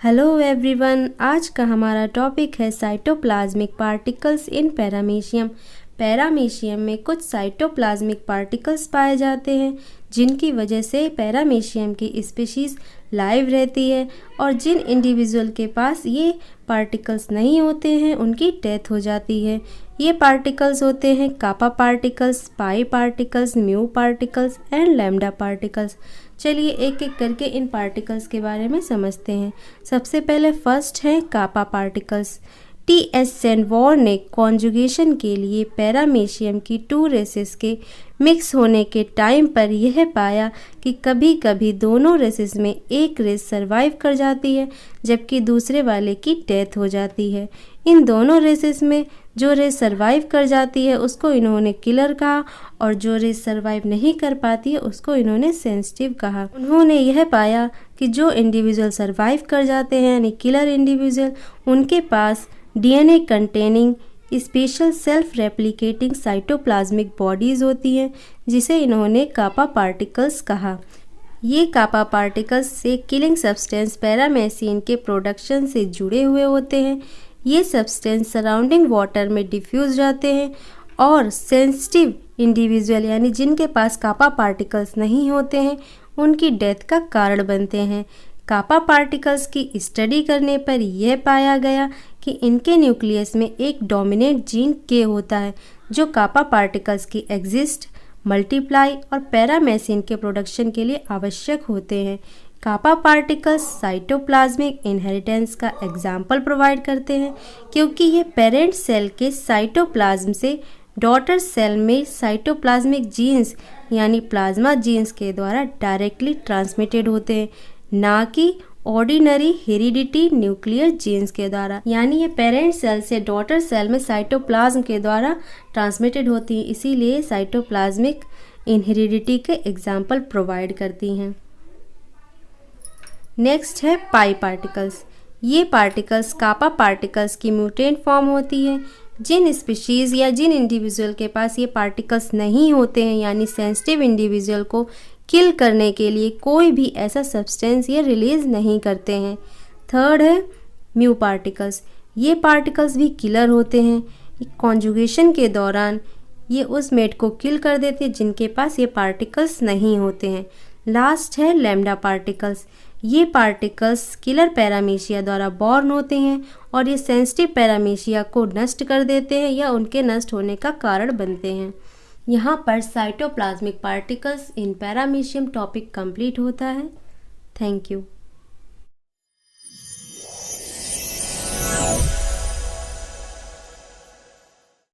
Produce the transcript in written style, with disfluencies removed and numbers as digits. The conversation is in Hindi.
हेलो एवरीवन, आज का हमारा टॉपिक है cytoplasmic particles in paramecium. Paramecium में कुछ साइटोप्लाज्मिक पार्टिकल्स पाए जाते हैं जिनकी वजह से पैरामीशियम की स्पीशीज़ लाइव रहती है, और जिन इंडिविजुअल के पास ये पार्टिकल्स नहीं होते हैं उनकी डेथ हो जाती है। ये पार्टिकल्स होते हैं kappa particles, pi particles, mu particles and lambda particles. चलिए एक एक करके इन पार्टिकल्स के बारे में समझते हैं। सबसे पहले फर्स्ट है कापा पार्टिकल्स। टी.एस. सेनवॉर ने कॉन्जुगेशन के लिए पैरामीशियम की 2 रेसेस के मिक्स होने के टाइम पर यह पाया कि कभी कभी दोनों रेसेस में एक रेस सरवाइव कर जाती है जबकि दूसरे वाले की डेथ हो जाती है। इन दोनों रेसेस में जो रेस सरवाइव कर जाती है उसको इन्होंने किलर कहा, और जो रेस सरवाइव नहीं कर पाती है उसको इन्होंने सेंसिटिव कहा। उन्होंने यह पाया कि जो इंडिविजुअल सरवाइव कर जाते हैं यानी किलर इंडिविजुअल, उनके पास DNA containing special self replicating cytoplasmic bodies होती हैं, जिसे इन्होंने कापा पार्टिकल्स कहा। ये कापा पार्टिकल्स से किलिंग सब्सटेंस पैरामेसिन के प्रोडक्शन से जुड़े हुए होते हैं। ये सब्सटेंस सराउंडिंग वाटर में डिफ्यूज जाते हैं और सेंसिटिव इंडिविजुअल यानी जिनके पास कापा पार्टिकल्स नहीं होते हैं उनकी डेथ का कारण बनते हैं। कापा पार्टिकल्स की स्टडी करने पर यह पाया गया कि इनके न्यूक्लियस में एक डोमिनेंट जीन के होता है जो कापा पार्टिकल्स की एग्जिस्ट, मल्टीप्लाई और पैरामेसिन के प्रोडक्शन के लिए आवश्यक होते हैं। कापा पार्टिकल्स साइटोप्लाज्मिक इनहेरिटेंस का एग्जाम्पल प्रोवाइड करते हैं क्योंकि ये पेरेंट सेल के साइटोप्लाज्म से डॉटर सेल में साइटोप्लाज्मिक जीन्स यानी प्लाज्मा जीन्स के द्वारा डायरेक्टली ट्रांसमिटेड होते हैं, ना कि ऑर्डिनरी हेरिडिटी न्यूक्लियर जीन्स के द्वारा। यानी ये पेरेंट सेल से डॉटर सेल में साइटोप्लाज्म के द्वारा ट्रांसमिटेड होती हैं, इसीलिए साइटोप्लाज्मिक इनहेरिडिटी के एग्जाम्पल प्रोवाइड करती हैं। नेक्स्ट है पाई पार्टिकल्स। ये पार्टिकल्स कापा पार्टिकल्स की म्यूटेंट फॉर्म होती है। जिन स्पीशीज़ या जिन इंडिविजुअल के पास ये पार्टिकल्स नहीं होते हैं यानी सेंसिटिव इंडिविजुअल को किल करने के लिए कोई भी ऐसा सब्सटेंस ये रिलीज़ नहीं करते हैं। थर्ड है म्यू पार्टिकल्स। ये पार्टिकल्स भी किलर होते हैं। कॉन्जुगेशन के दौरान ये उस मेट को किल कर देते हैं जिनके पास ये पार्टिकल्स नहीं होते हैं। लास्ट है लैम्डा पार्टिकल्स। ये पार्टिकल्स किलर पैरामीशिया द्वारा बॉर्न होते हैं और ये सेंसिटिव पैरामीशिया को नष्ट कर देते हैं या उनके नष्ट होने का कारण बनते हैं। यहाँ पर cytoplasmic particles in paramecium topic complete होता है। Thank you.